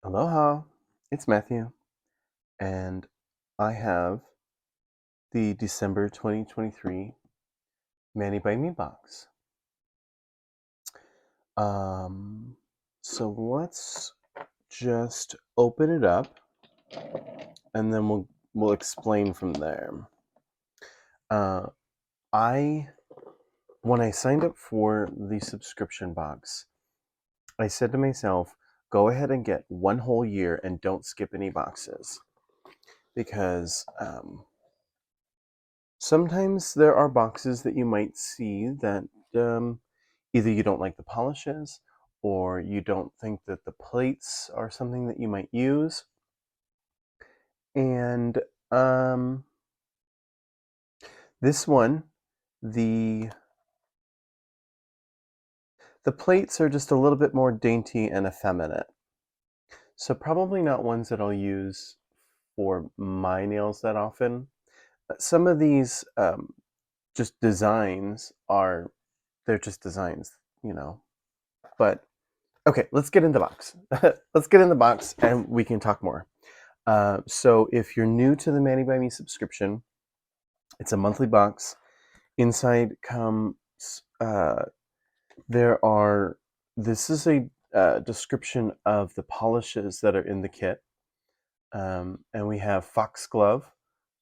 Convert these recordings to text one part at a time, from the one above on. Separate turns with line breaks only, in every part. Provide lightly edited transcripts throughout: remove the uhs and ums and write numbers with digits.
Aloha, it's Matthew, and I have the December 2023 Manny by Me box. Um, so let's just open it up, and then we'll explain from there. Uh, I when I signed up for the subscription box, I said to myself, go ahead and get one whole year and don't skip any boxes because sometimes there are boxes that you might see that either you don't like the polishes or you don't think that the plates are something that you might use. And um, this one, the the plates are just a little bit more dainty and effeminate. So probably not ones that I'll use for my nails that often. Some of these just designs they're just designs, you know. But okay, let's get in the box. Let's get in the box and we can talk more. So if you're new to the Manny by Me subscription, it's a monthly box. Inside comes there are this is a description of the polishes that are in the kit. And we have Foxglove,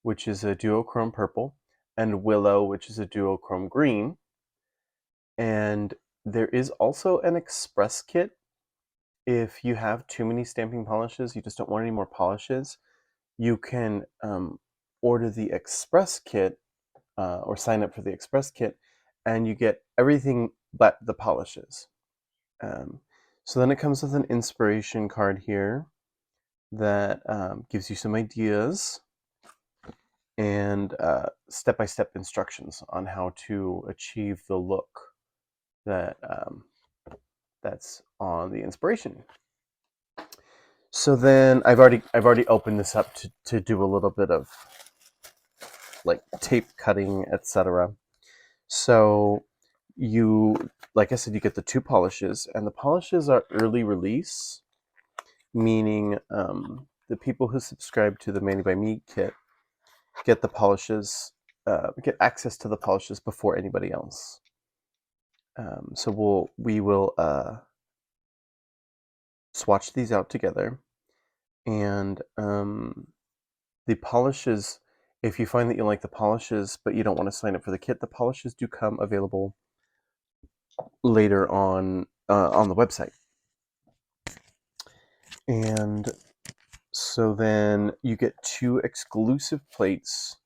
which is a duochrome purple, and Willow, which is a duochrome green. And there is also an express kit. If you have too many stamping polishes, you just don't want any more polishes, you can order the express kit or sign up for the express kit, and you get everything but the polishes. Um, so then it comes with an inspiration card here that gives you some ideas and step-by-step instructions on how to achieve the look that that's on the inspiration. So then I've already opened this up to do a little bit of like tape cutting, etc. So you, like I said, you get the two polishes, and the polishes are early release, meaning the people who subscribe to the Manny by Me kit get the polishes, get access to the polishes before anybody else. So we will swatch these out together, and the polishes. If you find that you like the polishes, but you don't want to sign up for the kit, the polishes do come available later on the website. And so then you get two exclusive plates,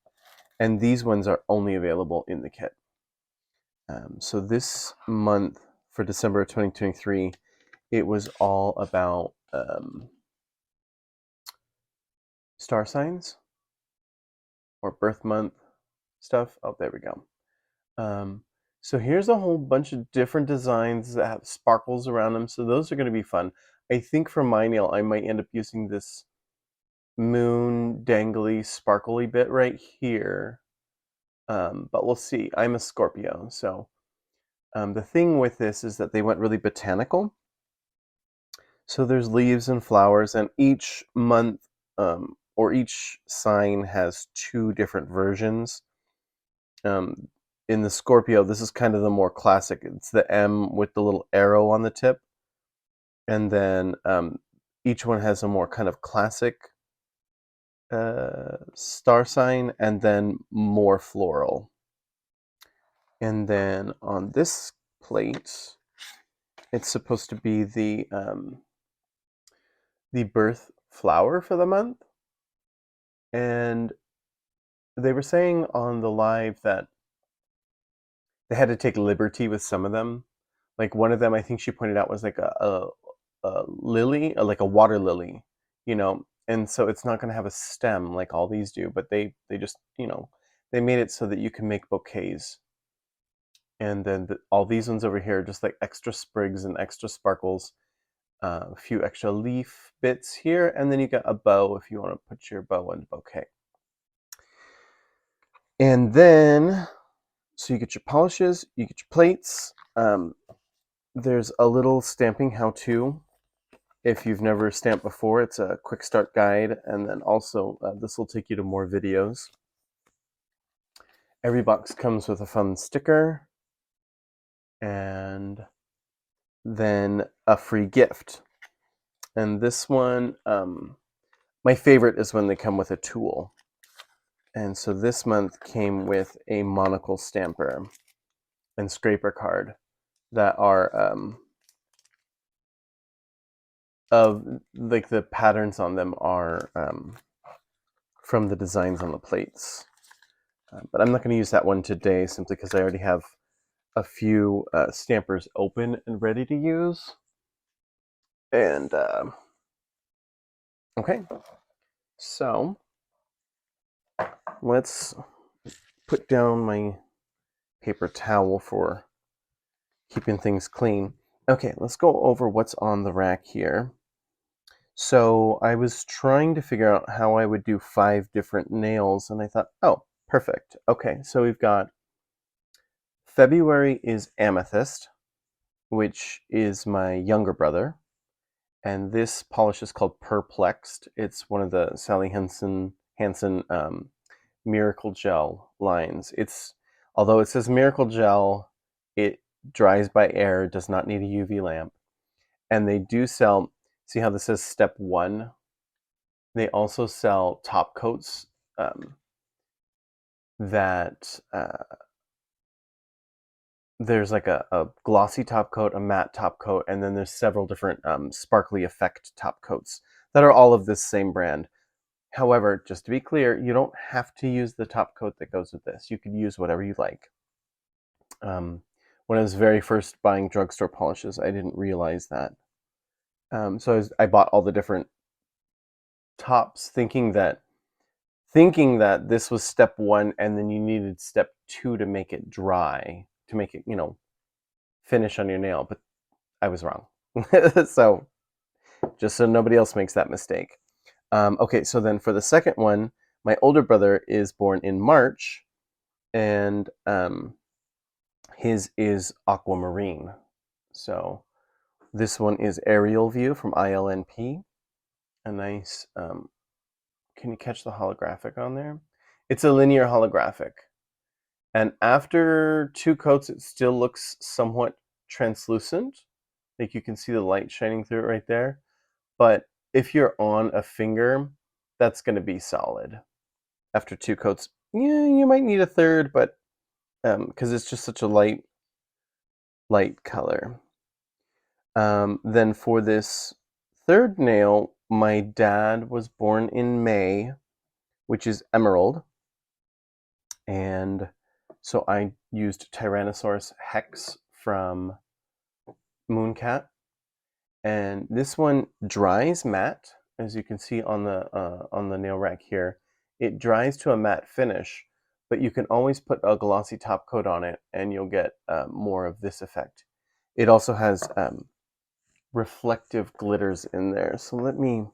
and these ones are only available in the kit. So this month for December of 2023, it was all about star signs or birth month stuff. Oh, there we go. So here's a whole bunch of different designs that have sparkles around them. So those are going to be fun. I think for my nail, I might end up using this moon dangly sparkly bit right here. But we'll see. I'm a Scorpio, so the thing with this is that they went really botanical. So there's leaves and flowers, and each month or each sign has two different versions. In the Scorpio, this is kind of the more classic. It's the M with the little arrow on the tip, and then each one has a more kind of classic star sign, and then more floral. And then on this plate, it's supposed to be the birth flower for the month. And they were saying on the live that they had to take liberty with some of them. Like one of them, I think she pointed out, was like a lily, like a water lily, you know. And so it's not going to have a stem like all these do, but they just, you know, they made it so that you can make bouquets. And then all these ones over here are just like extra sprigs and extra sparkles, a few extra leaf bits here, and then you got a bow if you want to put your bow on the bouquet. And then, so you get your polishes, you get your plates. There's a little stamping how-to If you've never stamped before, it's a quick start guide, and then also this will take you to more videos. Every box comes with a fun sticker and then a free gift. And this one, my favorite is when they come with a tool. And so this month came with a monocle stamper and scraper card that are of like the patterns on them are from the designs on the plates. But I'm not going to use that one today simply because I already have a few stampers open and ready to use. And okay, so let's put down my paper towel for keeping things clean. Okay, let's go over what's on the rack here. So I was trying to figure out how I would do 5 different nails, and I thought, oh, perfect. Okay, so we've got February is Amethyst, which is my younger brother, and this polish is called Perplexed. It's one of the Sally Hansen Miracle Gel lines. Although it says Miracle Gel, it dries by air, does not need a UV lamp, and they do sell. See how this says step 1? They also sell top coats that there's like a glossy top coat, a matte top coat, and then there's several different sparkly effect top coats that are all of this same brand. However, just to be clear, you don't have to use the top coat that goes with this. You could use whatever you like. When I was very first buying drugstore polishes, I didn't realize that. So I bought all the different tops thinking that this was step 1 and then you needed step 2 to make it dry, to make it, finish on your nail, but I was wrong. So just so nobody else makes that mistake. Okay, so then for the second one, my older brother is born in March, and his is aquamarine. So this one is Aerial View from ILNP. A nice, can you catch the holographic on there? It's a linear holographic. And after 2 coats, it still looks somewhat translucent. Like you can see the light shining through it right there. But if you're on a finger, that's going to be solid. After 2 coats, yeah, you might need a third, but because it's just such a light color. Then for this third nail, my dad was born in May, which is Emerald. And so I used Tyrannosaurus Hex from Mooncat. And this one dries matte, as you can see on the nail rack here. It dries to a matte finish, but you can always put a glossy top coat on it and you'll get more of this effect. It also has reflective glitters in there. So I'm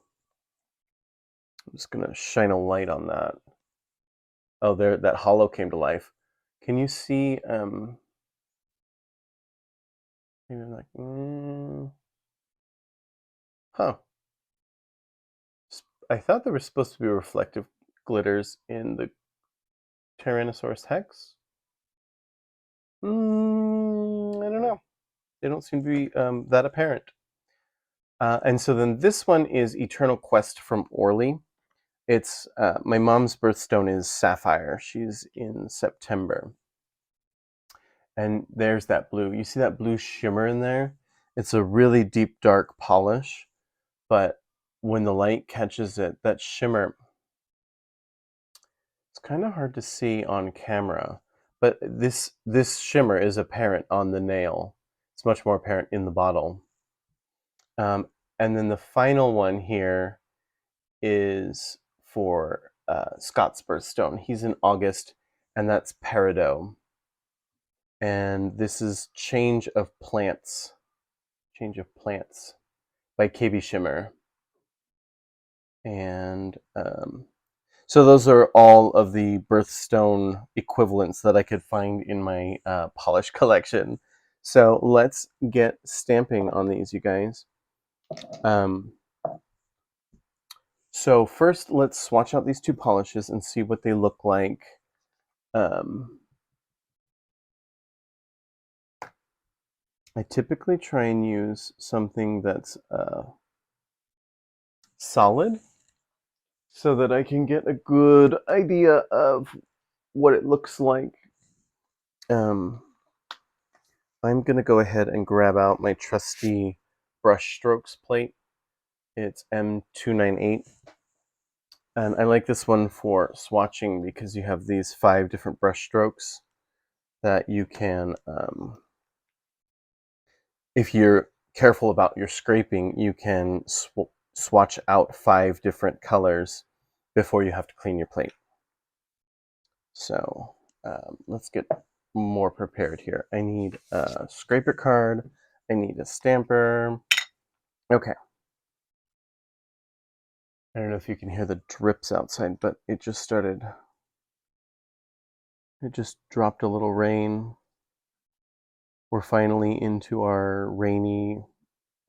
just gonna shine a light on that. Oh, there, that holo came to life. Can you see, maybe like, huh. I thought there were supposed to be reflective glitters in the Tyrannosaurus Hex. I don't know. They don't seem to be that apparent. And so then this one is Eternal Quest from Orly. It's my mom's birthstone is Sapphire. She's in September. And there's that blue. You see that blue shimmer in there? It's a really deep, dark polish, but when the light catches it, that shimmer, it's kind of hard to see on camera, but this shimmer is apparent on the nail. It's much more apparent in the bottle. And then the final one here is for Scott's birthstone. He's in August, and that's Peridot. And this is Change of Plants by KB Shimmer. And so those are all of the birthstone equivalents that I could find in my polish collection. So let's get stamping on these, you guys. So first, let's swatch out these two polishes and see what they look like. I typically try and use something that's solid so that I can get a good idea of what it looks like. I'm going to go ahead and grab out my trusty brush strokes plate. It's M298. And I like this one for swatching because you have these 5 different brush strokes that you can, if you're careful about your scraping, you can swatch out 5 different colors before you have to clean your plate. So let's get more prepared here. I need a scraper card. I need a stamper. Okay. I don't know if you can hear the drips outside, but it just dropped a little rain. We're finally into our rainy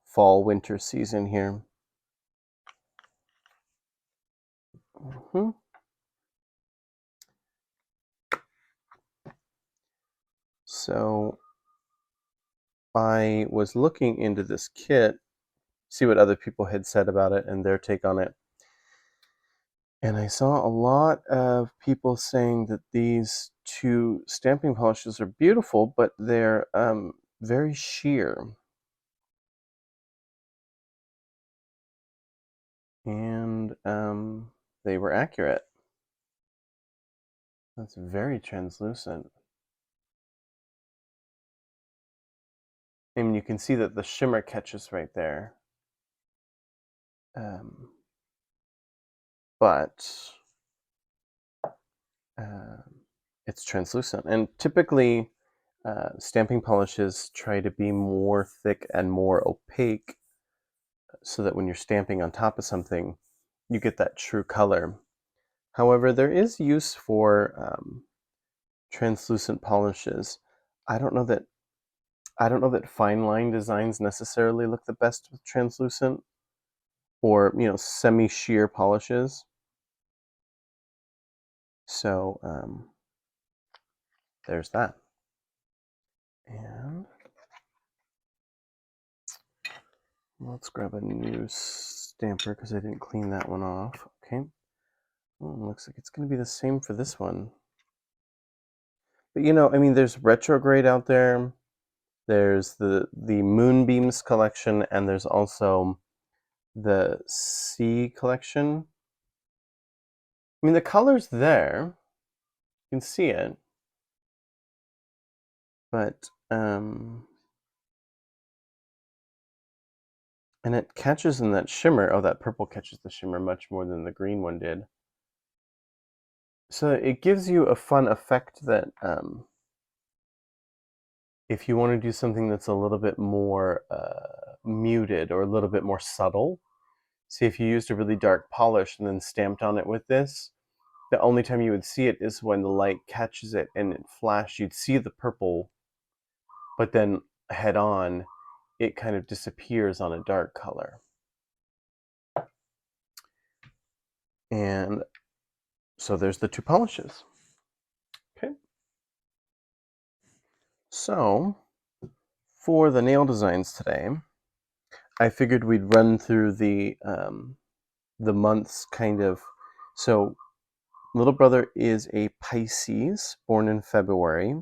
fall winter season here. So I was looking into this kit, see what other people had said about it and their take on it. And I saw a lot of people saying that these 2 stamping polishes are beautiful, but they're very sheer. And they were accurate. That's very translucent. I mean, you can see that the shimmer catches right there. But it's translucent. And typically, stamping polishes try to be more thick and more opaque so that when you're stamping on top of something, you get that true color. However, there is use for translucent polishes. I don't know that fine line designs necessarily look the best with translucent or semi-sheer polishes. So there's that. And let's grab a new stamper because I didn't clean that one off. Okay. Looks like it's going to be the same for this one. But I mean, there's retrograde out there. There's the Moonbeams collection, and there's also the Sea collection. I mean, the color's there. You can see it. But, and it catches in that shimmer. Oh, that purple catches the shimmer much more than the green one did. So it gives you a fun effect that if you want to do something that's a little bit more muted or a little bit more subtle, see if you used a really dark polish and then stamped on it with this, the only time you would see it is when the light catches it and it flashes. You'd see the purple, but then head on, it kind of disappears on a dark color. And so there's the 2 polishes. Okay. So for the nail designs today, I figured we'd run through the months kind of. So little brother is a Pisces, born in February,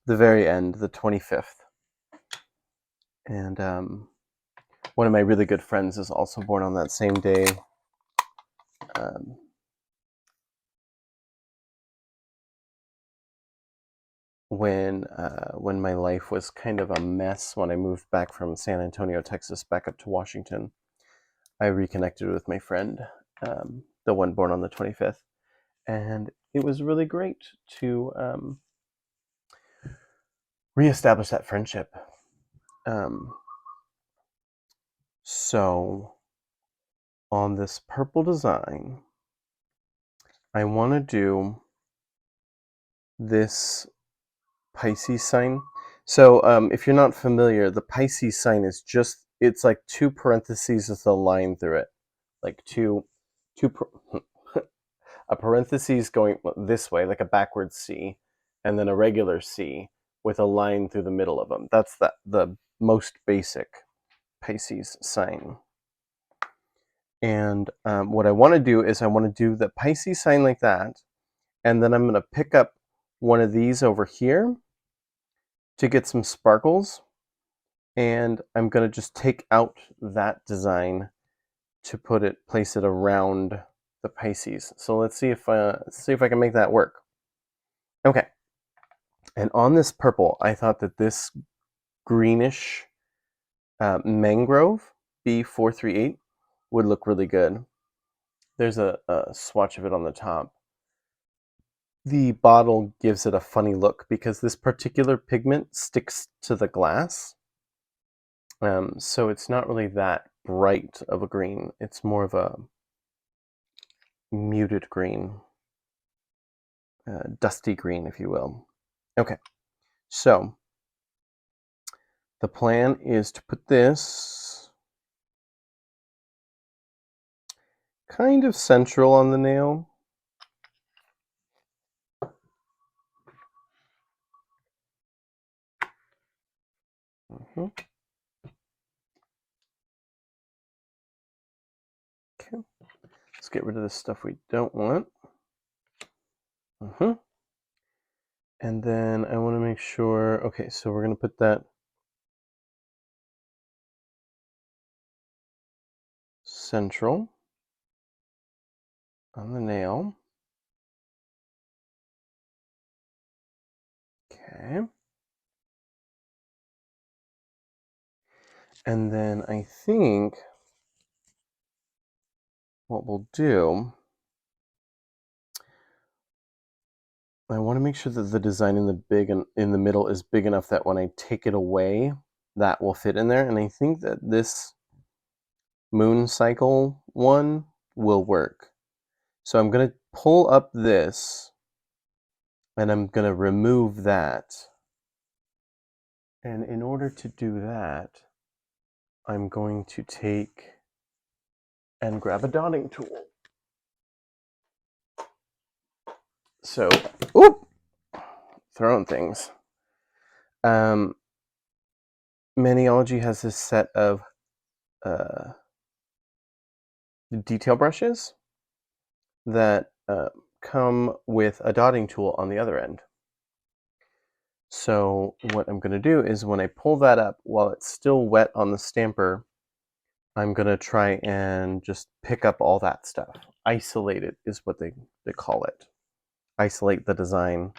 the very end, the 25th. And one of my really good friends is also born on that same day. When my life was kind of a mess, when I moved back from San Antonio, Texas, back up to Washington, I reconnected with my friend, the one born on the 25th. And it was really great to reestablish that friendship. So on this purple design, I want to do this Pisces sign. So if you're not familiar, the Pisces sign is just it's like two parentheses with a line through it, like a parentheses going this way, like a backwards C, and then a regular C with a line through the middle of them. That's the most basic Pisces sign. And what I want to do is I want to do the Pisces sign like that, and then I'm going to pick up one of these over here to get some sparkles, and I'm going to just take out that design to place it around the Pisces. So let's see if I can make that work. Okay. And on this purple, I thought that this greenish mangrove B438 would look really good. There's a swatch of it on the top. The bottle gives it a funny look because this particular pigment sticks to the glass. So it's not really that bright of a green. It's more of a muted green, dusty green, if you will. Okay, so the plan is to put this kind of central on the nail. Mm-hmm. Okay, let's get rid of the stuff we don't want. Mm-hmm. And then I want to make sure, okay, so we're going to put that central on the nail. Okay. And then I think what we'll do, I want to make sure that the design in the middle is big enough that when I take it away, that will fit in there. And I think that this moon cycle one will work. So I'm going to pull up this and I'm going to remove that. And in order to do that, I'm going to take and grab a dotting tool. So, oop, throwing things. Maniology has this set of detail brushes that come with a dotting tool on the other end. So what I'm going to do is when I pull that up, while it's still wet on the stamper, I'm going to try and just pick up all that stuff. Isolate it is what they call it. Isolate the design.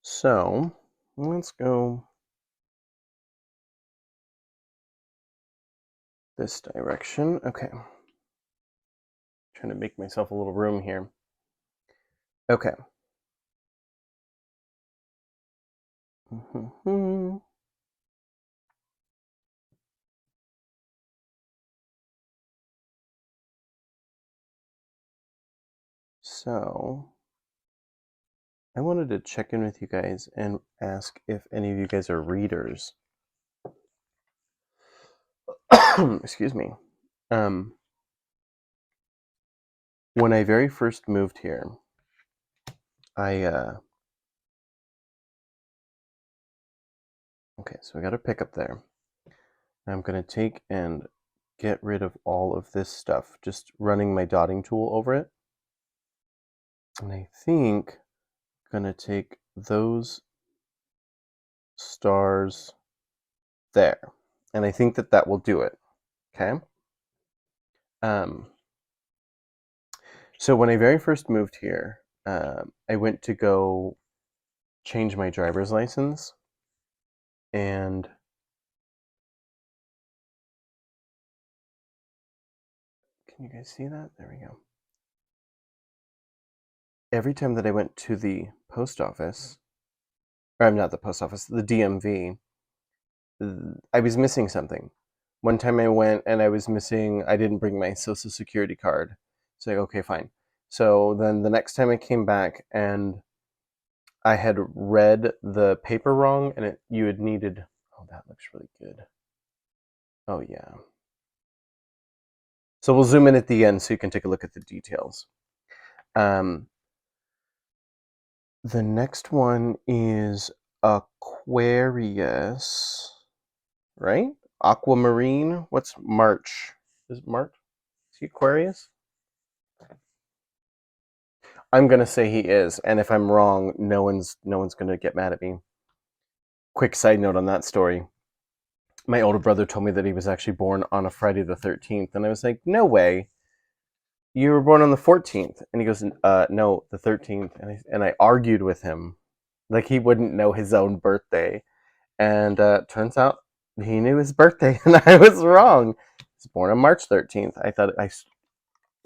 So let's go this direction. Okay. Trying to make myself a little room here. Okay. So I wanted to check in with you guys and ask if any of you guys are readers. Excuse me. When I very first moved here, okay, so I got a pickup there. I'm going to take and get rid of all of this stuff, just running my dotting tool over it. And I think I'm going to take those stars there. And I think that will do it. Okay. So when I very first moved here, I went to go change my driver's license, and can you guys see that? There we go. Every time that I went to the post office, or I'm not the post office, the DMV, I was missing something. One time I went and I didn't bring my social security card. So like, okay, fine. So then the next time I came back and I had read the paper wrong and you had needed, oh, that looks really good. Oh, yeah. So we'll zoom in at the end so you can take a look at the details. The next one is Aquarius, right? Aquamarine. What's March? Is it March? Is he Aquarius? I'm gonna say he is, and if I'm wrong, no one's gonna get mad at me. Quick side note on that story. My older brother told me that he was actually born on a Friday the 13th, and I was like, no way. You were born on the 14th. And he goes, no, the 13th. And I argued with him. Like he wouldn't know his own birthday. And turns out he knew his birthday, and I was wrong. He's born on March 13th.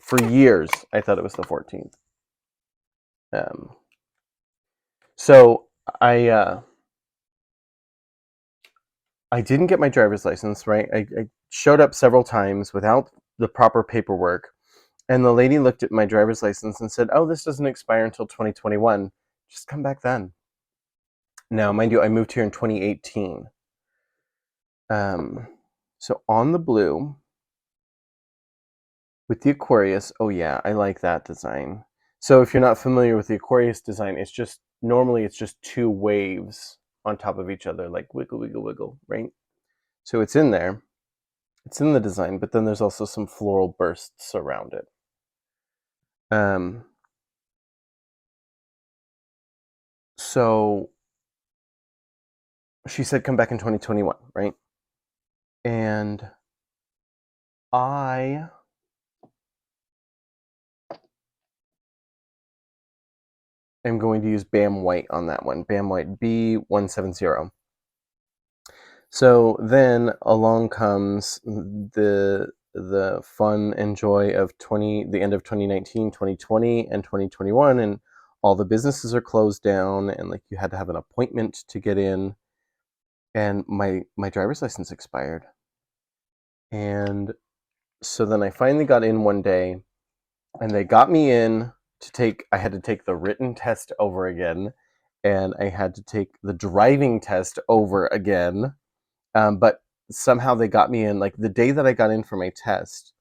For years, I thought it was the 14th. So I didn't get my driver's license, right? I showed up several times without the proper paperwork. And the lady looked at my driver's license and said, oh, this doesn't expire until 2021. Just come back then. Now, mind you, I moved here in 2018. So on the blue, with the Aquarius, oh yeah, I like that design. So if you're not familiar with the Aquarius design, normally it's just two waves on top of each other, like wiggle, wiggle, wiggle, right? So it's in there. It's in the design, but then there's also some floral bursts around it. So she said come back in 2021, right? And I am going to use BAM White on that one. BAM White B170. So then along comes the fun and joy of the end of 2019, 2020, and 2021, and all the businesses are closed down, and like you had to have an appointment to get in, and my driver's license expired. And so then I finally got in one day, and they got me in I had to take the written test over again, and I had to take the driving test over again. But somehow they got me in, like the day that I got in for my test,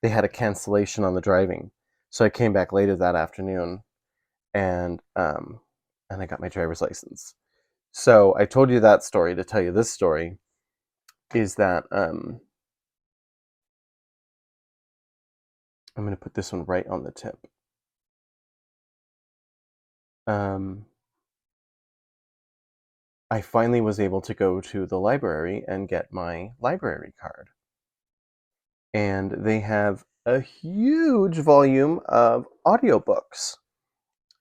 they had a cancellation on the driving. So I came back later that afternoon and I got my driver's license. So I told you that story to tell you this story is that I'm going to put this one right on the tip. I finally was able to go to the library and get my library card. And they have a huge volume of audiobooks.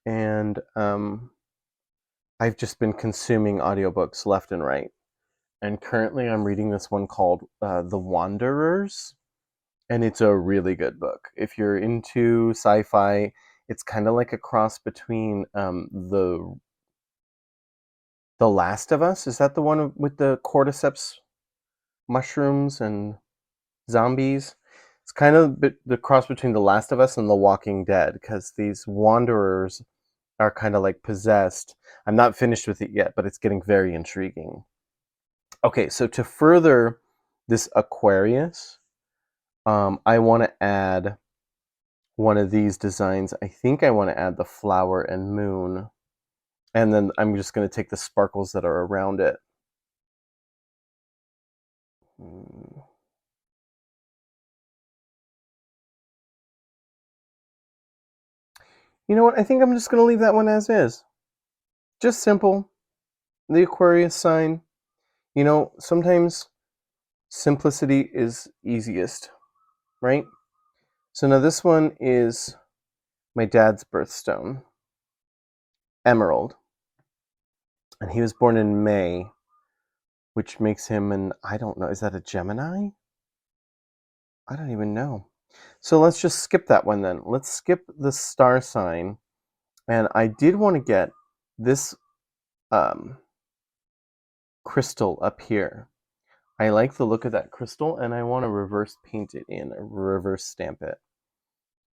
And I've just been consuming audiobooks left and right. And currently I'm reading this one called The Wanderers. And it's a really good book. If you're into sci-fi, it's kind of like a cross between the Last of Us. Is that the one with the cordyceps mushrooms and zombies? It's kind of the cross between The Last of Us and The Walking Dead, because these wanderers are kind of like possessed. I'm not finished with it yet, but it's getting very intriguing. Okay, so to further this Aquarius, I want to add one of these designs. I think I want to add the flower and moon. And then I'm just going to take the sparkles that are around it. You know what? I think I'm just going to leave that one as is. Just simple. The Aquarius sign. You know, sometimes simplicity is easiest, right? So now this one is my dad's birthstone, Emerald. And he was born in May, which makes him I don't know, is that a Gemini? I don't even know. So let's just skip that one then. Let's skip the star sign. And I did want to get this crystal up here. I like the look of that crystal, and I want to reverse paint it in, or reverse stamp it.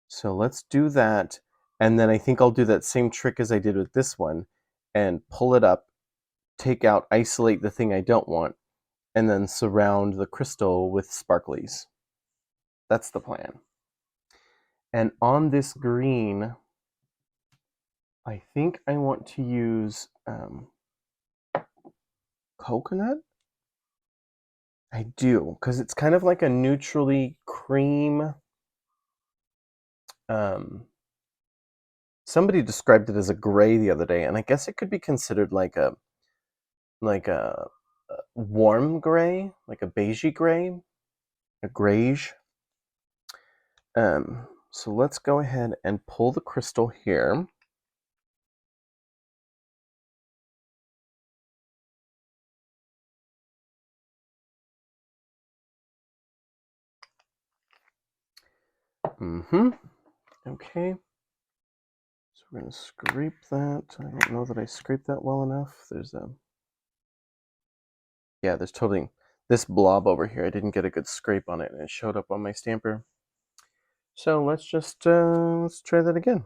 So let's do that, and then I think I'll do that same trick as I did with this one, and pull it up, take out, isolate the thing I don't want, and then surround the crystal with sparklies. That's the plan. And on this green, I think I want to use coconut. I do, because it's kind of like a neutrally cream. Somebody described it as a gray the other day, and I guess it could be considered like a warm gray, like a beigey gray, a grayish. So let's go ahead and pull the crystal here. Okay. So we're going to scrape that. I don't know that I scraped that well enough. There's totally this blob over here. I didn't get a good scrape on it, and it showed up on my stamper. So let's just let's try that again.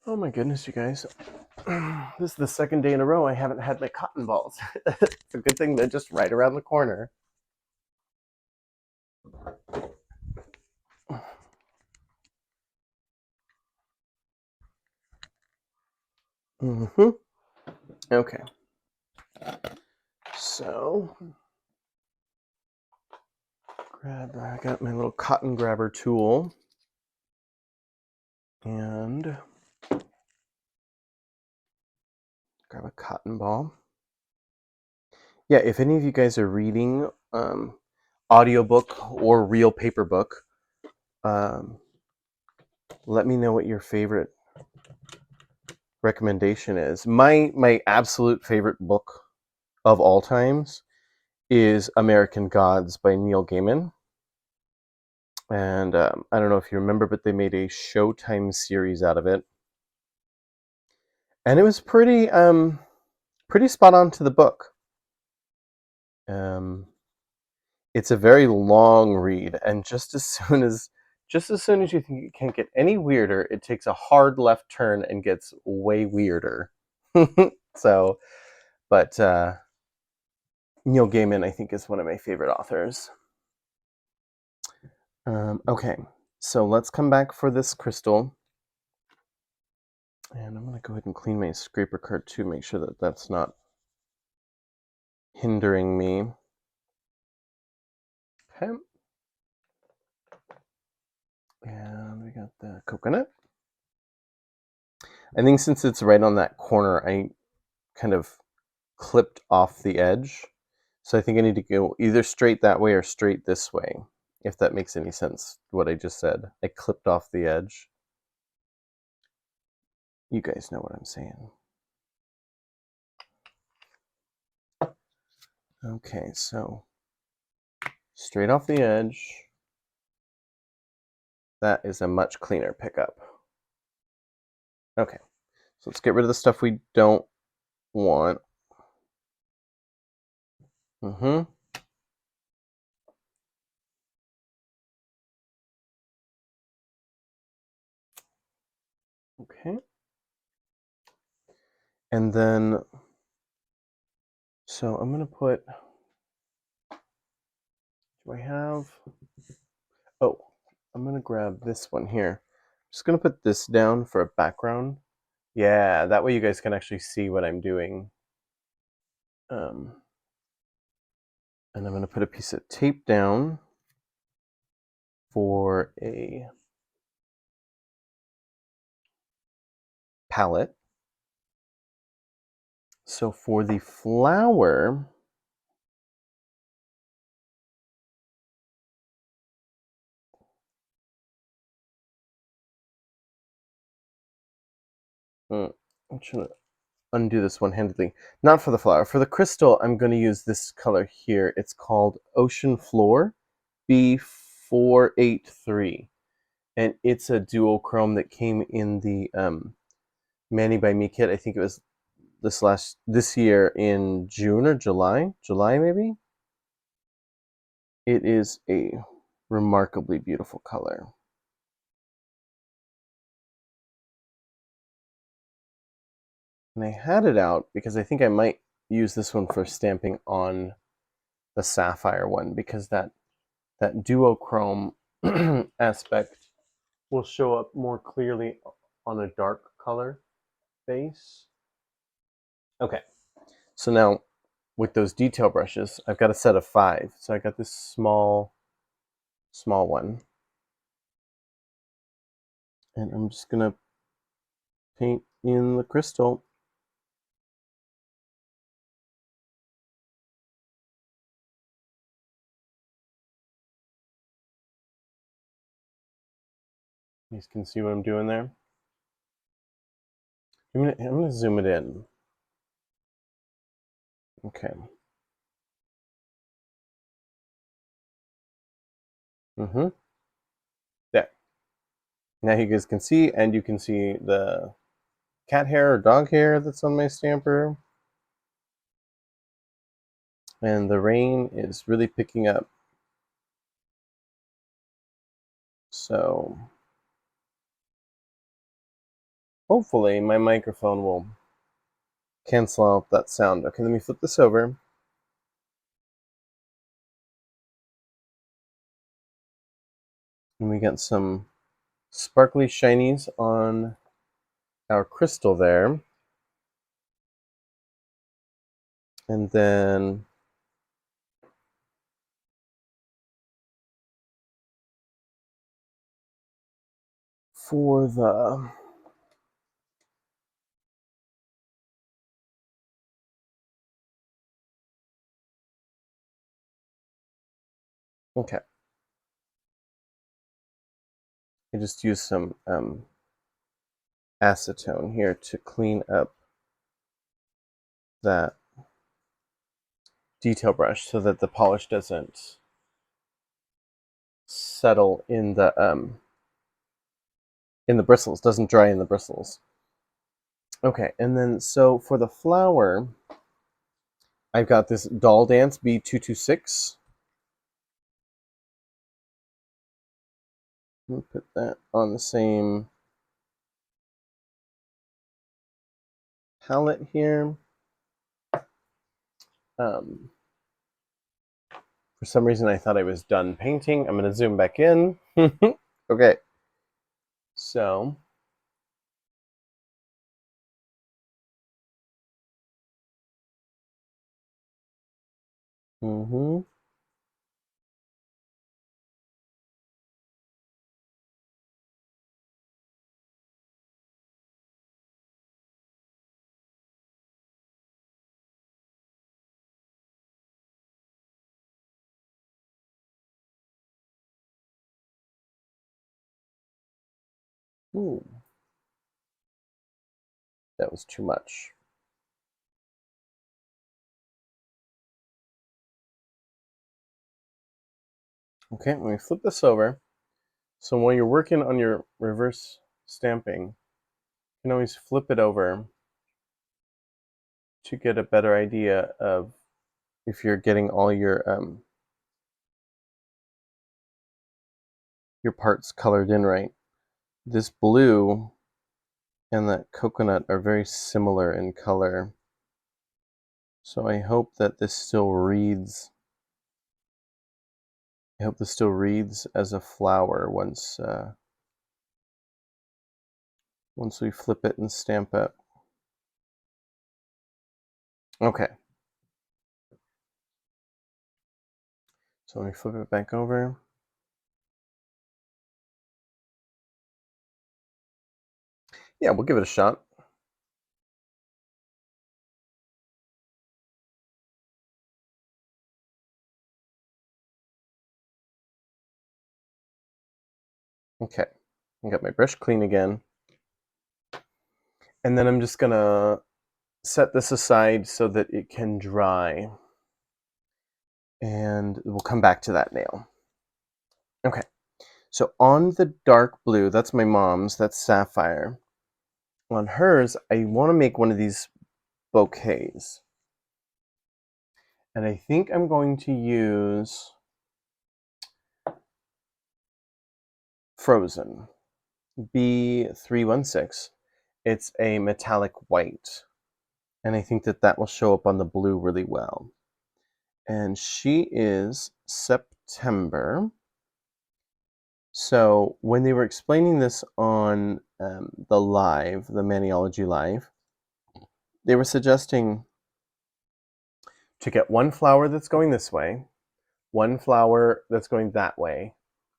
Oh my goodness, you guys. This is the second day in a row I haven't had my cotton balls. It's a good thing they're just right around the corner. Okay. So, I got my little cotton grabber tool. And grab a cotton ball. Yeah, if any of you guys are reading audiobook or real paper book, let me know what your favorite recommendation is. My absolute favorite book of all times is American Gods by Neil Gaiman. And I don't know if you remember, but they made a Showtime series out of it. And it was pretty spot on to the book. It's a very long read, and just as soon as you think it can't get any weirder, it takes a hard left turn and gets way weirder. So, but Neil Gaiman, I think, is one of my favorite authors. Okay, so let's come back for this crystal. And I'm going to go ahead and clean my scraper card too, make sure that that's not hindering me. Okay. And we got the coconut. I think since it's right on that corner, I kind of clipped off the edge. So I think I need to go either straight that way or straight this way, if that makes any sense, what I just said. I clipped off the edge. You guys know what I'm saying. Okay, so straight off the edge. That is a much cleaner pickup. Okay, so let's get rid of the stuff we don't want. Okay. And then, so I'm going to put, do I have, oh, I'm going to grab this one here. I'm just going to put this down for a background. Yeah, that way you guys can actually see what I'm doing. And I'm going to put a piece of tape down for a palette. So for the flower, I'm trying to undo this one-handedly. Not for the flower. For the crystal, I'm going to use this color here. It's called Ocean Floor B483. And it's a duochrome that came in the Manny by Me kit. I think it was this year in June or July maybe. It is a remarkably beautiful color. And I had it out because I think I might use this one for stamping on the sapphire one, because that duochrome aspect will show up more clearly on a dark color base. Okay, so now with those detail brushes, I've got a set of 5. So I got this small one. And I'm just going to paint in the crystal. You guys can see what I'm doing there. I'm gonna zoom it in. Okay. There. Now you guys can see, and you can see the cat hair or dog hair that's on my stamper. And the rain is really picking up. So hopefully my microphone will cancel out that sound. Okay, let me flip this over. And we got some sparkly shinies on our crystal there. And then for the okay, I just use some acetone here to clean up that detail brush so that the polish doesn't settle in the bristles, doesn't dry in the bristles. Okay, and then so for the flower, I've got this Doll Dance B226. Let me put that on the same palette here. For some reason, I thought I was done painting. I'm going to zoom back in. Okay. So, mm-hmm. Ooh, that was too much. Okay, let me flip this over. So when you're working on your reverse stamping, you can always flip it over to get a better idea of if you're getting all your parts colored in right. This blue and that coconut are very similar in color. So I hope that this still reads. I hope this still reads as a flower once we flip it and stamp it. Okay. So let me flip it back over. Yeah, we'll give it a shot. Okay. I got my brush clean again. And then I'm just gonna set this aside so that it can dry. And we'll come back to that nail. Okay. So on the dark blue, that's my mom's, that's sapphire. On hers, I want to make one of these bouquets. And I think I'm going to use Frozen B316. It's a metallic white. And I think that that will show up on the blue really well. And she is September. So when they were explaining this on the Maniology live, they were suggesting to get one flower that's going this way, one flower that's going that way,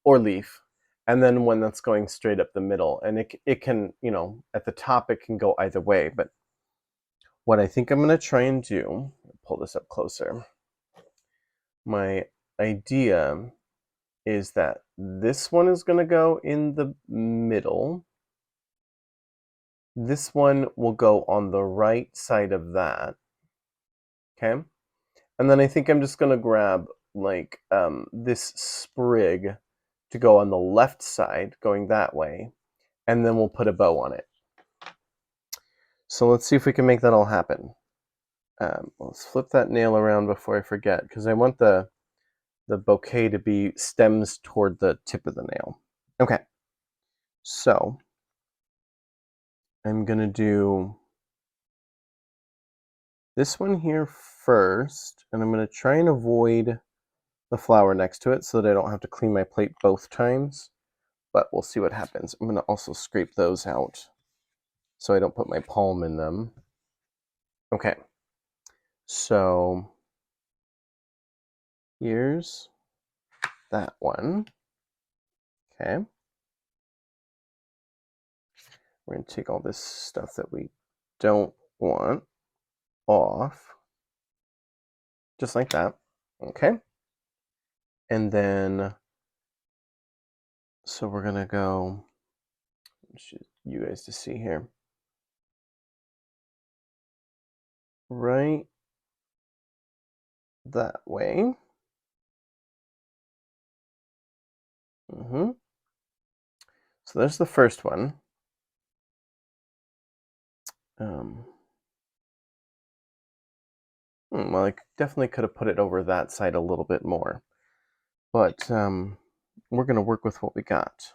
or leaf, and then one that's going straight up the middle. And it can, at the top it can go either way. But what I think I'm going to try and do, pull this up closer, my idea is that this one is going to go in the middle. This one will go on the right side of that. Okay? And then I think I'm just going to grab like this sprig to go on the left side, going that way, and then we'll put a bow on it. So let's see if we can make that all happen. Let's flip that nail around before I forget, because I want the bouquet to be stems toward the tip of the nail. Okay, so I'm going to do this one here first, and I'm going to try and avoid the flower next to it so that I don't have to clean my plate both times, but we'll see what happens. I'm going to also scrape those out so I don't put my palm in them. Okay, so here's that one. Okay. We're going to take all this stuff that we don't want off, just like that. Okay. And then, so we're going to go, you guys to see here, right that way. So there's the first one. Well, I definitely could have put it over that side a little bit more, but we're going to work with what we got.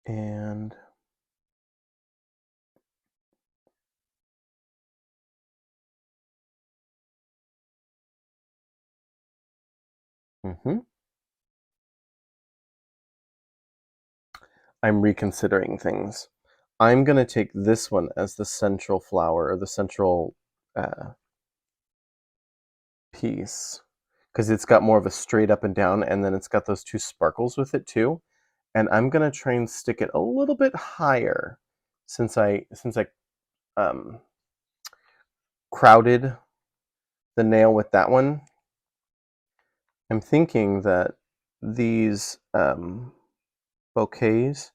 And I'm reconsidering things. I'm going to take this one as the central flower, or the central piece, because it's got more of a straight up and down, and then it's got those two sparkles with it too. And I'm going to try and stick it a little bit higher since I crowded the nail with that one. I'm thinking that these bouquets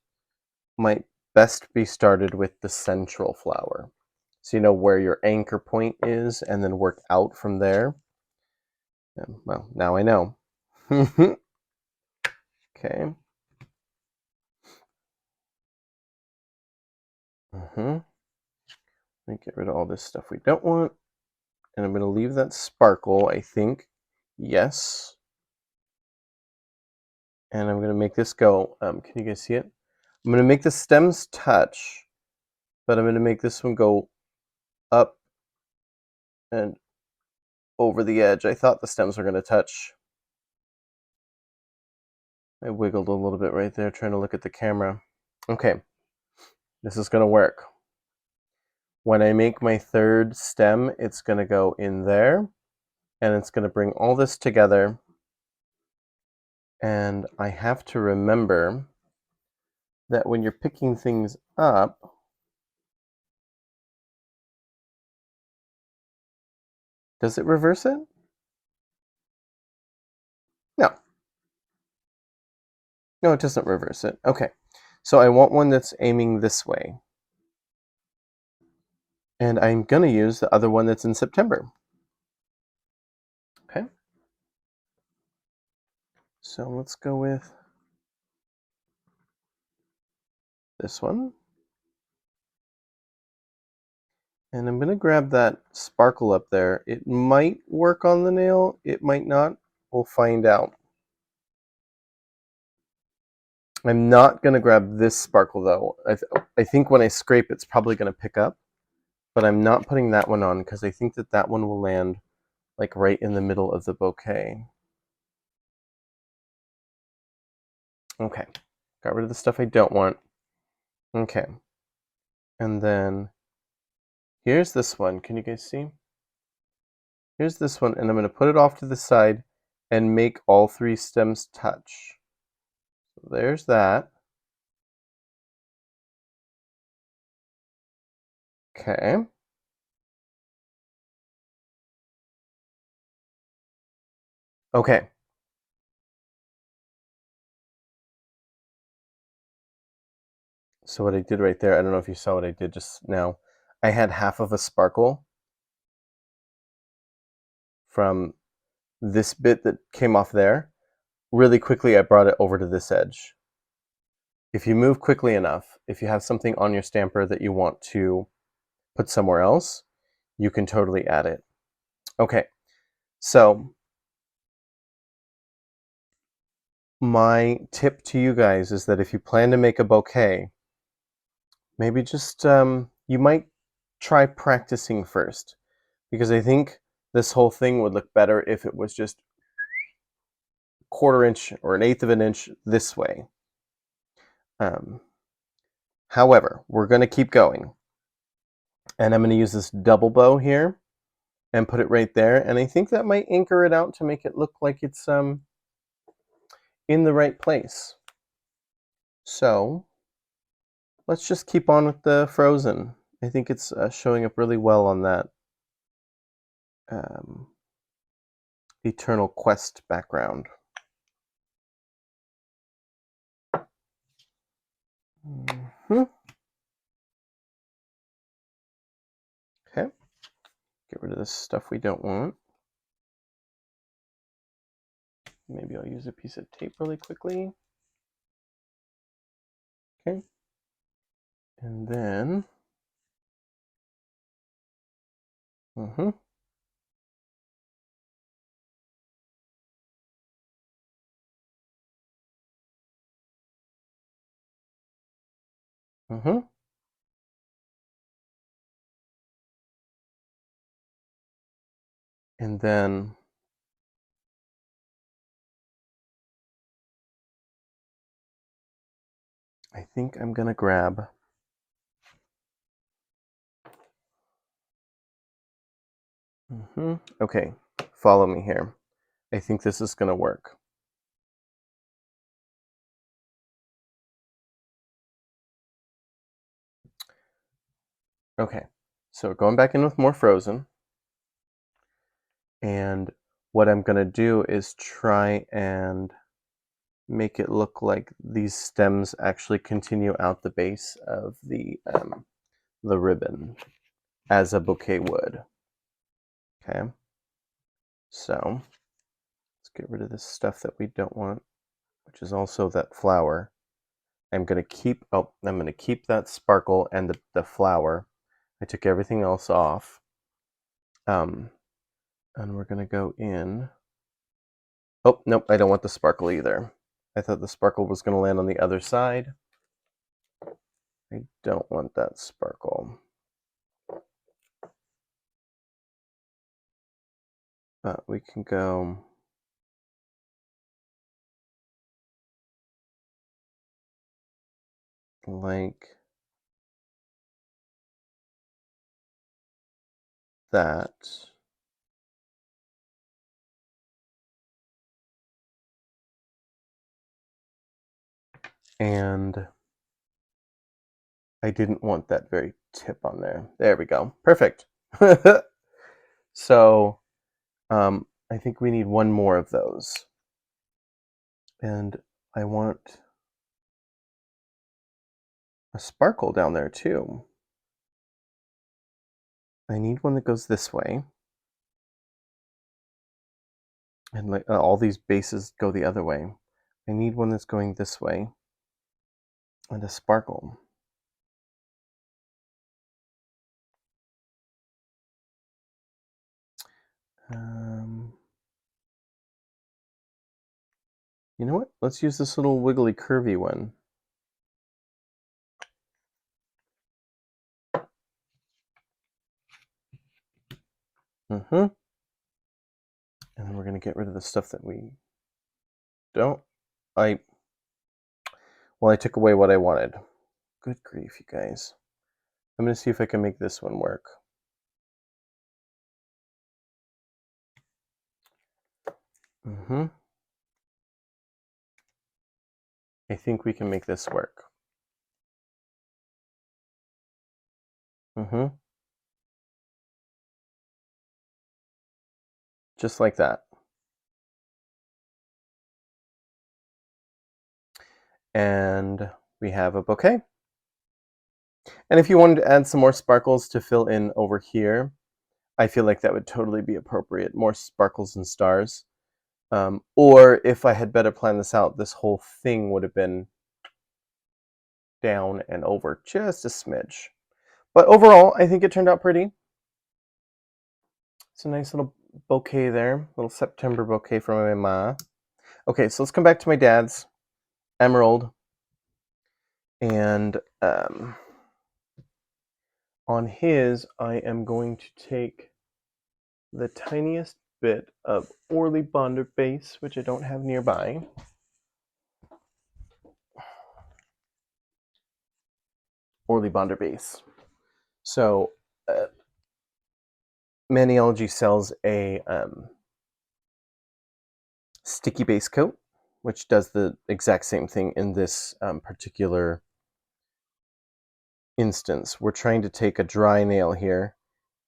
might best be started with the central flower. So you know where your anchor point is, and then work out from there. And, well, now I know. Okay. Let me get rid of all this stuff we don't want. And I'm going to leave that sparkle, I think. Yes. And I'm going to make this go. Can you guys see it? I'm going to make the stems touch, but I'm going to make this one go up and over the edge. I thought the stems were going to touch. I wiggled a little bit right there trying to look at the camera. Okay, this is going to work. When I make my third stem, it's going to go in there, and it's going to bring all this together. And I have to remember that when you're picking things up, does it reverse it? No. No, it doesn't reverse it. Okay, so I want one that's aiming this way. And I'm going to use the other one that's in September. Okay. So let's go with this one. And I'm going to grab that sparkle up there. It might work on the nail. It might not. We'll find out. I'm not going to grab this sparkle, though. I think when I scrape, it's probably going to pick up. but I'm not putting that one on because I think that that one will land like right in the middle of the bouquet. Okay, got rid of the stuff I don't want. Okay, and then here's this one. Can you guys see? Here's this one, and I'm going to put it off to the side and make all three stems touch. So there's that. Okay. Okay. So what I did right there, I don't know if you saw what I did just now. I had half of a sparkle from this bit that came off there. Really quickly, I brought it over to this edge. If you move quickly enough, if you have something on your stamper that you want to put somewhere else, you can totally add it. Okay, so my tip to you guys is that if you plan to make a bouquet, maybe just you might try practicing first, because I think this whole thing would look better if it was just quarter-inch or an eighth of an inch this way. However, we're going to keep going, and I'm going to use this double bow here and put it right there, and I think that might anchor it out to make it look like it's in the right place. So let's just keep on with the frozen. I think it's showing up really well on that Eternal Quest background. Okay, get rid of this stuff we don't want. Maybe I'll use a piece of tape really quickly. Okay, and then and then I think I'm gonna grab okay, follow me here. I think this is gonna work. Okay, so we're going back in with more frozen, and what I'm gonna do is try and make it look like these stems actually continue out the base of the ribbon as a bouquet would. Okay, so let's get rid of this stuff that we don't want, which is also that flower. I'm gonna keep that sparkle and the flower. I took everything else off. And we're gonna go in. Oh, nope, I don't want the sparkle either. I thought the sparkle was gonna land on the other side. I don't want that sparkle. But we can go like that. And I didn't want that very tip on there. There we go. Perfect. So I think we need one more of those. And I want a sparkle down there too. I need one that goes this way. And like all these bases go the other way. I need one that's going this way. And a sparkle. You know what? Let's use this little wiggly curvy one. And then we're going to get rid of the stuff that we don't. I took away what I wanted. Good grief, you guys. I'm going to see if I can make this one work. I think we can make this work. Just like that. And we have a bouquet. And if you wanted to add some more sparkles to fill in over here, I feel like that would totally be appropriate. More sparkles and stars. Or if I had better planned this out, this whole thing would have been down and over just a smidge. But overall, I think it turned out pretty. It's a nice little bouquet there. Little September bouquet from my ma. Okay, so let's come back to my dad's emerald. And on his, I am going to take the tiniest bit of Orly Bonder base, which I don't have nearby. Orly Bonder base. So, Maniology sells a sticky base coat, which does the exact same thing in this particular instance. We're trying to take a dry nail here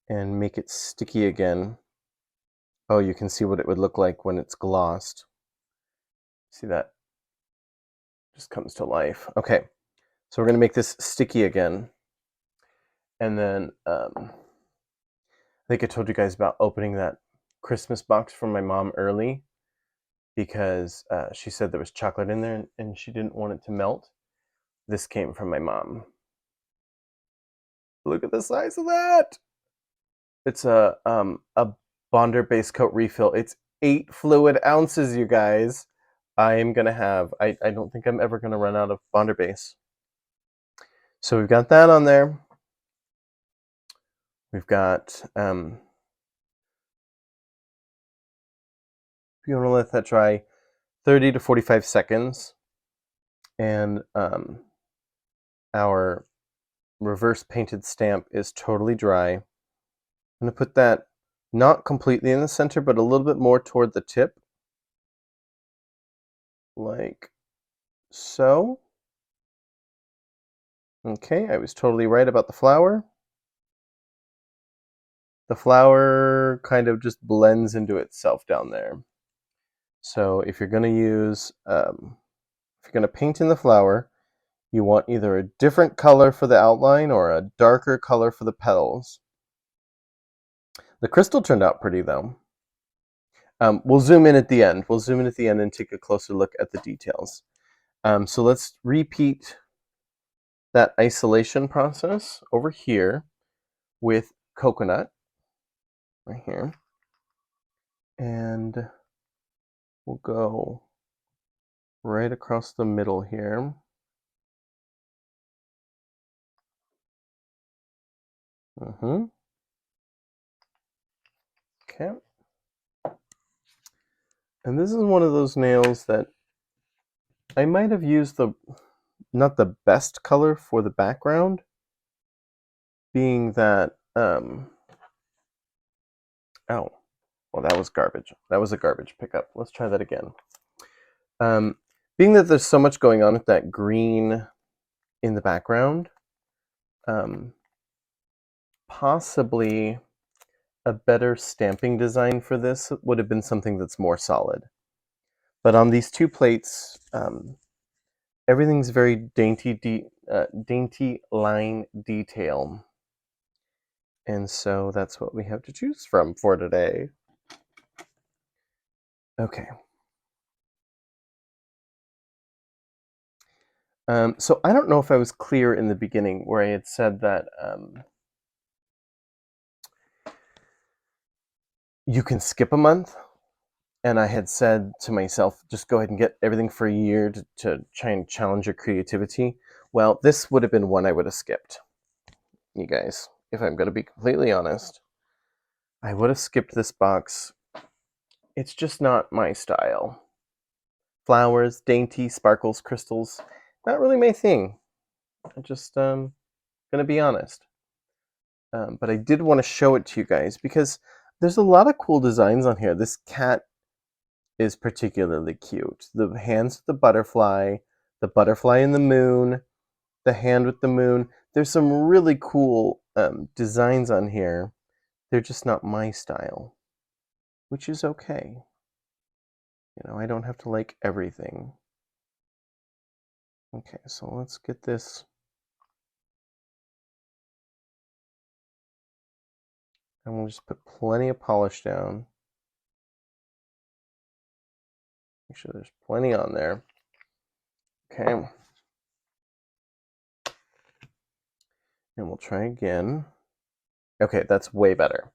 and make it sticky again. Oh, you can see what it would look like when it's glossed. See that? Just comes to life. Okay, so we're going to make this sticky again. And then I think I told you guys about opening that Christmas box from my mom early because she said there was chocolate in there and she didn't want it to melt. This came from my mom. Look at the size of that. It's a Bonder base coat refill. It's 8 fluid ounces, you guys. I'm gonna have. I don't think I'm ever gonna run out of Bonder base. So we've got that on there. We've got. If you want to let that dry, 30 to 45 seconds, and our reverse painted stamp is totally dry. I'm gonna put that not completely in the center, but a little bit more toward the tip, like so. Okay, I was totally right about the flower. The flower kind of just blends into itself down there. So if you're going to use, if you're going to paint in the flower, you want either a different color for the outline or a darker color for the petals. The crystal turned out pretty though. We'll zoom in at the end. We'll zoom in at the end and take a closer look at the details. So let's repeat that isolation process over here with coconut right here. And we'll go right across the middle here. Okay. And this is one of those nails that I might have used not the best color for the background, being that, oh, well, that was garbage. That was a garbage pickup. Let's try that again. Being that there's so much going on with that green in the background, possibly a better stamping design for this would have been something that's more solid. But on these two plates, everything's very dainty line detail. And so that's what we have to choose from for today. Okay. So I don't know if I was clear in the beginning where I had said that you can skip a month. And I had said to myself, just go ahead and get everything for a year to try and challenge your creativity. Well, this would have been one I would have skipped, you guys, if I'm going to be completely honest. I would have skipped this box. It's just not my style. Flowers, dainty, sparkles, crystals, not really my thing. I just gonna be honest. But I did want to show it to you guys because there's a lot of cool designs on here. This cat is particularly cute. The hands with the butterfly in the moon, the hand with the moon. There's some really cool designs on here. They're just not my style, which is okay. You know, I don't have to like everything. Okay, so let's get this. And we'll just put plenty of polish down. Make sure there's plenty on there. Okay. And we'll try again. Okay, that's way better.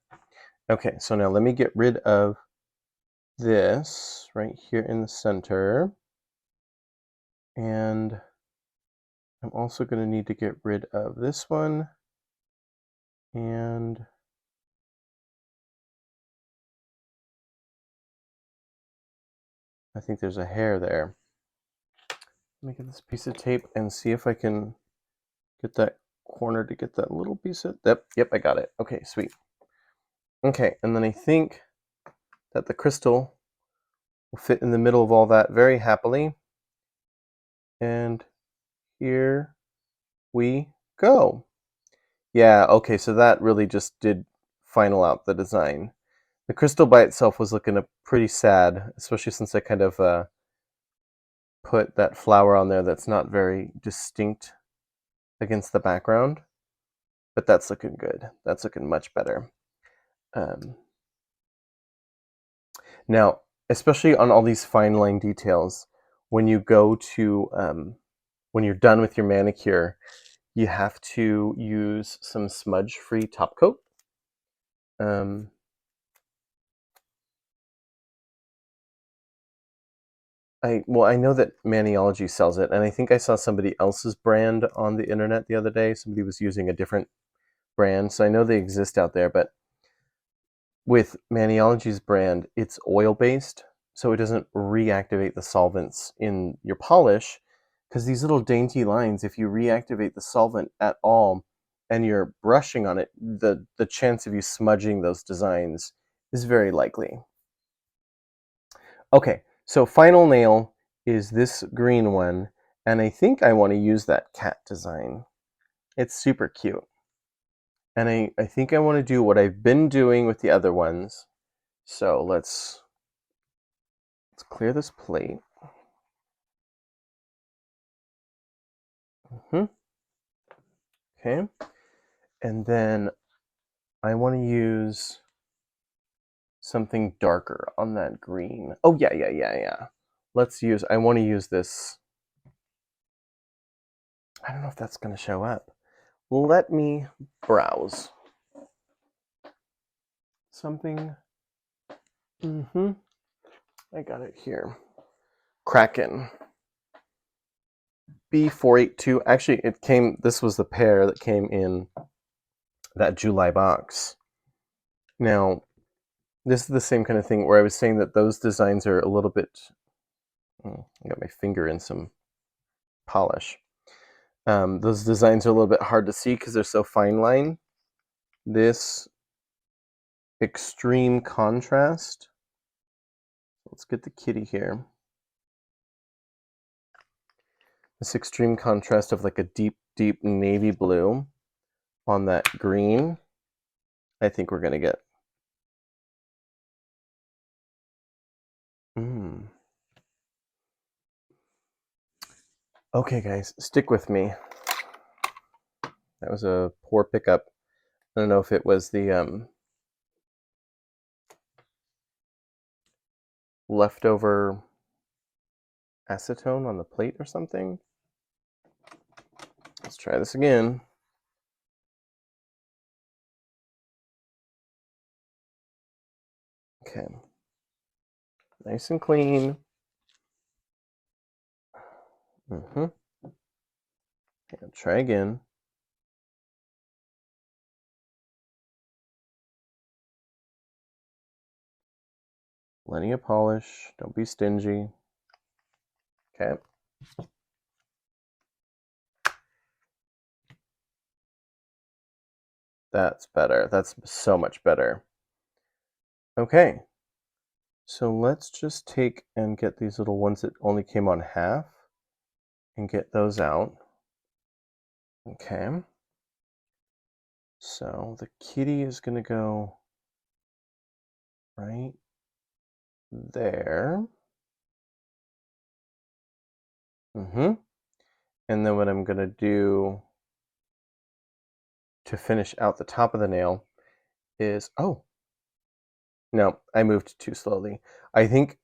Okay, so now let me get rid of this right here in the center. And I'm also going to need to get rid of this one. And I think there's a hair there. Let me get this piece of tape and see if I can get that corner to get that little piece of... Yep, I got it. Okay, sweet. Okay, and then I think that the crystal will fit in the middle of all that very happily. And here we go. Yeah, okay, so that really just did final out the design. The crystal by itself was looking pretty sad, especially since I kind of put that flower on there that's not very distinct against the background. But that's looking good. That's looking much better. Now, especially on all these fine line details, when you go to, when you're done with your manicure, you have to use some smudge-free top coat. I know that Maniology sells it, and I think I saw somebody else's brand on the internet the other day. Somebody was using a different brand, so I know they exist out there, but with Maniology's brand, it's oil-based, so it doesn't reactivate the solvents in your polish, because these little dainty lines, if you reactivate the solvent at all and you're brushing on it, the chance of you smudging those designs is very likely. Okay, so final nail is this green one, and I think I want to use that cat design. It's super cute. And I think I want to do what I've been doing with the other ones. So let's clear this plate. Okay. And then I want to use something darker on that green. Oh, yeah. I want to use this. I don't know if that's going to show up. Let me browse. Something. I got it here. Kraken. B482. Actually, this was the pair that came in that July box. Now, this is the same kind of thing where I was saying that those designs are a little bit... I got my finger in some polish. Those designs are a little bit hard to see because they're so fine line. This extreme contrast. Let's get the kitty here. This extreme contrast of like a deep, deep navy blue on that green. I think we're going to get... Okay, guys, stick with me. That was a poor pickup. I don't know if it was the leftover acetone on the plate or something. Let's try this again. Okay. Nice and clean. Okay, try again. Plenty of polish. Don't be stingy. Okay. That's better. That's so much better. Okay. So let's just take and get these little ones that only came on half and get those out. Okay. So the kitty is going to go right there. And then what I'm going to do to finish out the top of the nail is, oh, no, I moved too slowly. I think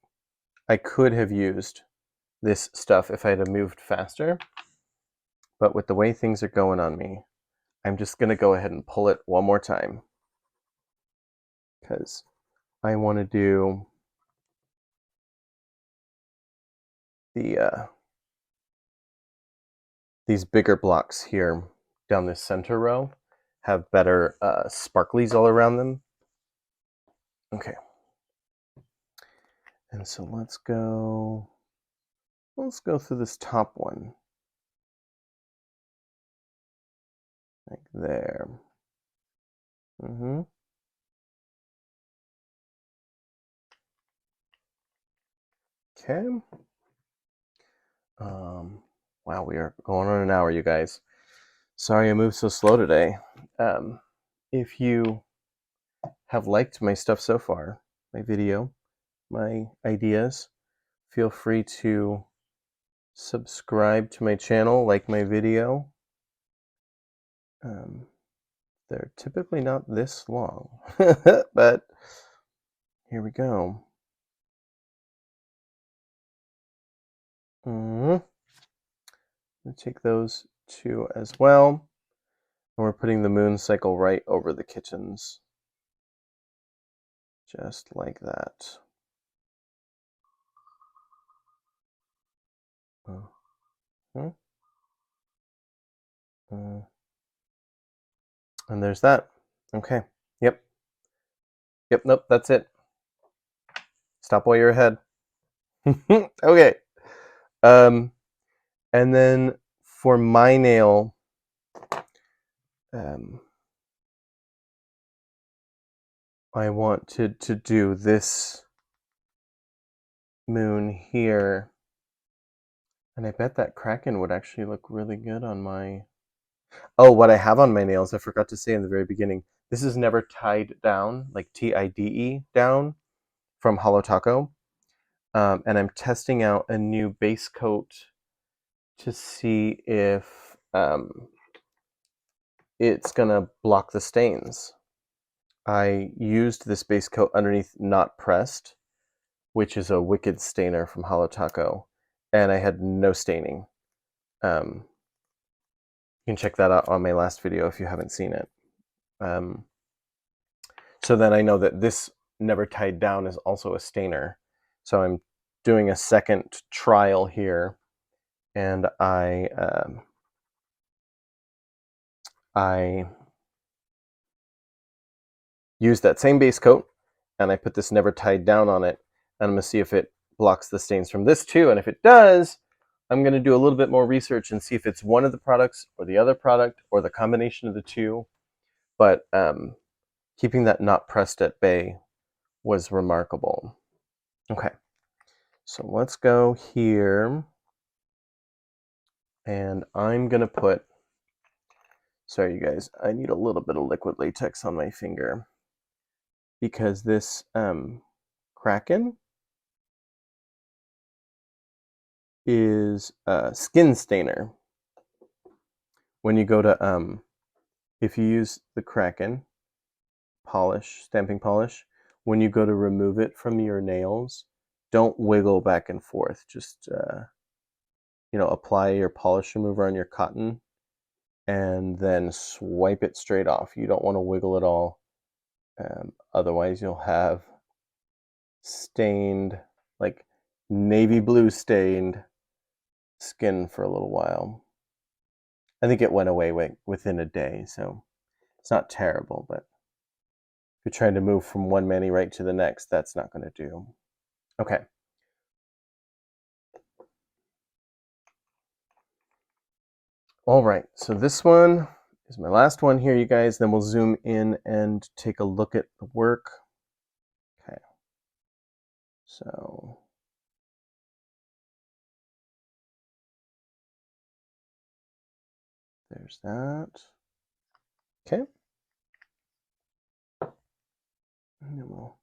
I could have used this stuff if I had moved faster, but with the way things are going on me, I'm just going to go ahead and pull it one more time because I want to do the these bigger blocks here down this center row have better sparklies all around them. Okay. And so let's go through this top one. Like there. Okay. Wow, we are going on an hour, you guys. Sorry I moved so slow today. If you have liked my stuff so far, my video, my ideas, feel free to subscribe to my channel, like my video. They're typically not this long, but here we go. I'm going to take those two as well. And we're putting the moon cycle right over the kittens. Just like that. And there's that. Okay. Yep. Nope, that's it. Stop while you're ahead. Okay. And then for my nail, I want to do this moon here. And I bet that Kraken would actually look really good on my... Oh, what I have on my nails, I forgot to say in the very beginning, this is never tied down, like T-I-D-E down, from Holo Taco. And I'm testing out a new base coat to see if it's going to block the stains. I used this base coat underneath Not Pressed, which is a wicked stainer from Holo Taco, and I had no staining. You can check that out on my last video if you haven't seen it. So then I know that this never tied down is also a stainer. So I'm doing a second trial here, and I use that same base coat, and I put this never tied down on it, and I'm going to see if it blocks the stains from this too, and if it does, I'm going to do a little bit more research and see if it's one of the products or the other product or the combination of the two. But keeping that Not Pressed at bay was remarkable. Okay, so let's go here, and I'm going to put, sorry you guys, I need a little bit of liquid latex on my finger because this Kraken is a skin stainer. When you go to, if you use the Kraken polish, stamping polish, when you go to remove it from your nails, don't wiggle back and forth. Just, apply your polish remover on your cotton and then swipe it straight off. You don't want to wiggle at all. Otherwise, you'll have stained, like navy blue stained skin for a little while. I think it went away within a day, so it's not terrible, but if you're trying to move from one mani right to the next, that's not going to do. Okay. All right, so this one is my last one here, you guys. Then we'll zoom in and take a look at the work. Okay. So there's that. Okay. And then we'll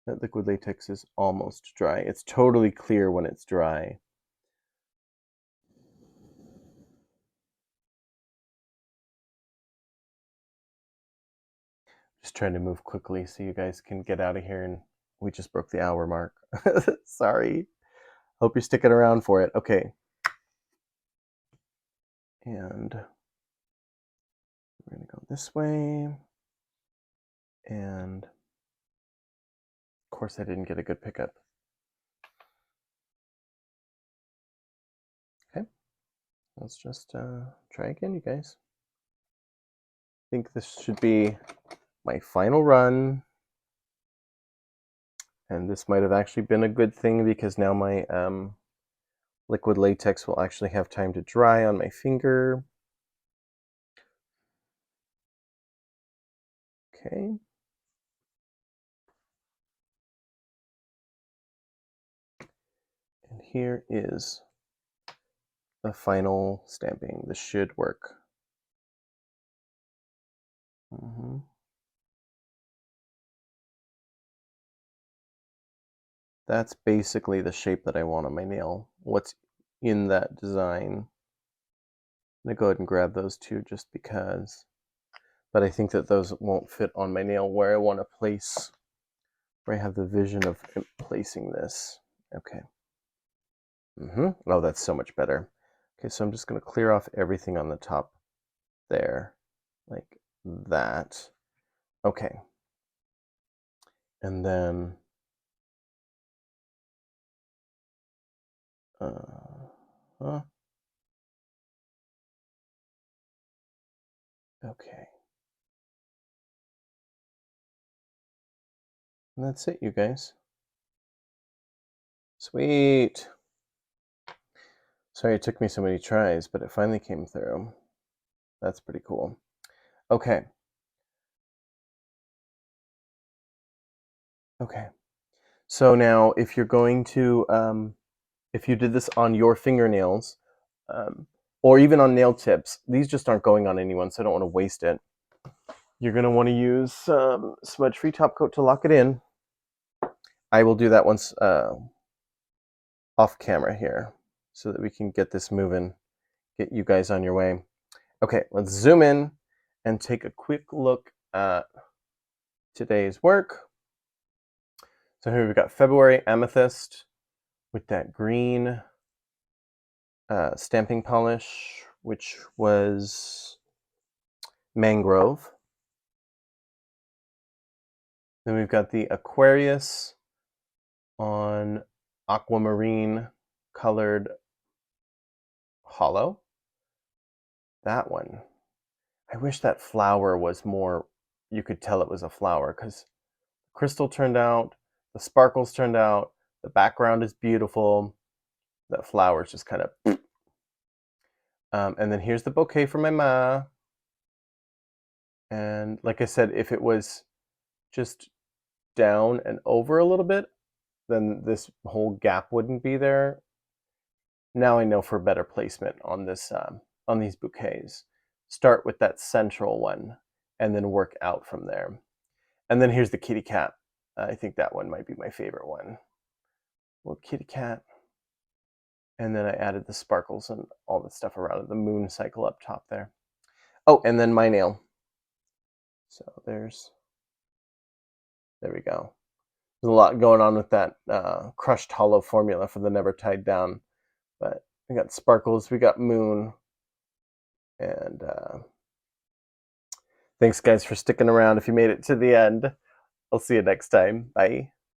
that liquid latex is almost dry. It's totally clear when it's dry. Just trying to move quickly so you guys can get out of here, and we just broke the hour mark. Sorry. Hope you're sticking around for it. Okay. And we're going to go this way. And of course I didn't get a good pickup. Okay. Let's just try again, you guys. I think this should be my final run. And this might have actually been a good thing because now my liquid latex will actually have time to dry on my finger. Okay. And here is the final stamping. This should work. That's basically the shape that I want on my nail. What's in that design. I'm going to go ahead and grab those two just because. But I think that those won't fit on my nail where I want to place, where I have the vision of placing this. Okay. Oh, that's so much better. Okay, so I'm just going to clear off everything on the top there, like that. Okay. And then okay. And that's it, you guys. Sweet. Sorry it took me so many tries, but it finally came through. That's pretty cool. Okay. Okay. So now if you're going to, if you did this on your fingernails, or even on nail tips, these just aren't going on anyone, so I don't want to waste it. You're going to want to use smudge-free top coat to lock it in. I will do that once off camera here so that we can get this moving, get you guys on your way. Okay, let's zoom in and take a quick look at today's work. So here we've got February Amethyst with that green stamping polish, which was Mangrove. Then we've got the Aquarius on aquamarine colored Holo. That one. I wish that flower was more, you could tell it was a flower because the crystal turned out, the sparkles turned out, the background is beautiful. That flower is just kind of. And then here's the bouquet for my ma. And like I said, if it was just down and over a little bit, then this whole gap wouldn't be there. Now I know for better placement on this on these bouquets. Start with that central one and then work out from there. And then here's the kitty cat. I think that one might be my favorite one. Little kitty cat. And then I added the sparkles and all the stuff around it, the moon cycle up top there. Oh, and then my nail. So there we go. There's a lot going on with that crushed hollow formula for the Never Tied Down. But we got sparkles, we got moon. And thanks, guys, for sticking around if you made it to the end. I'll see you next time. Bye.